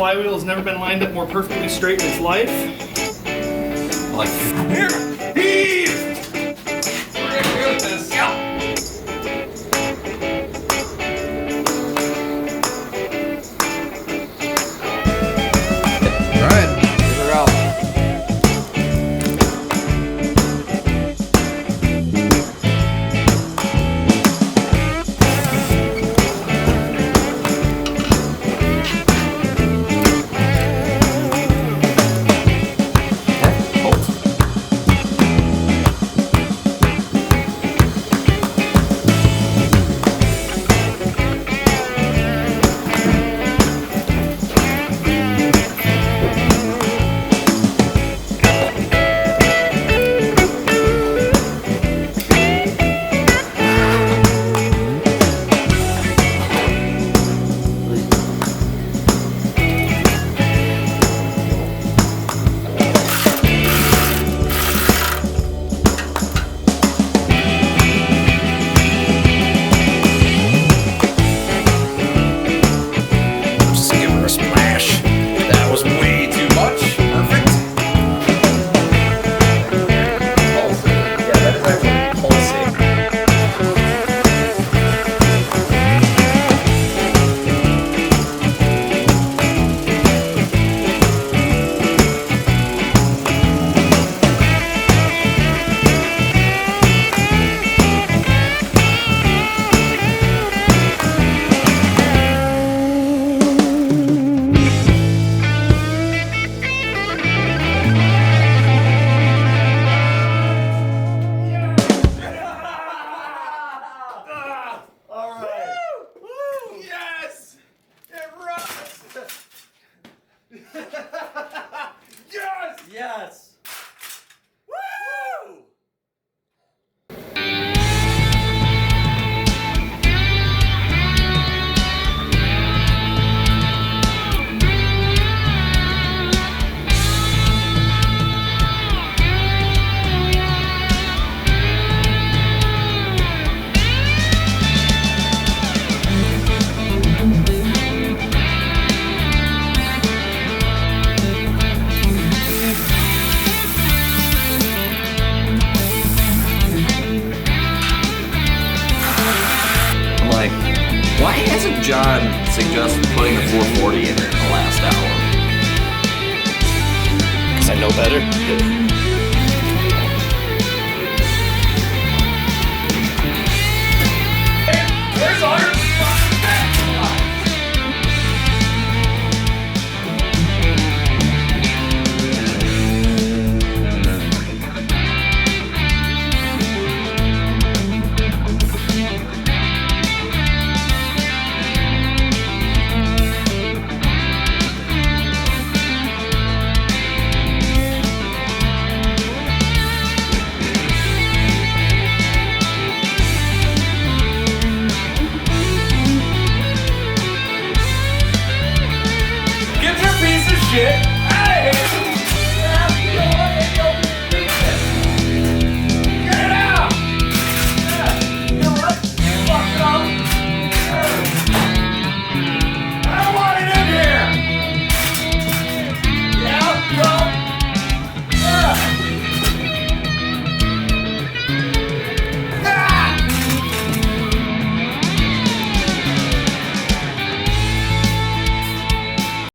flywheel has never been lined up more perfectly straight in its life. Like, here, heave! We're gonna do this. Yep. Yes! Woo! Why hasn't John suggested putting the 440 in there in the last hour? Because I know better. Where's all your shit?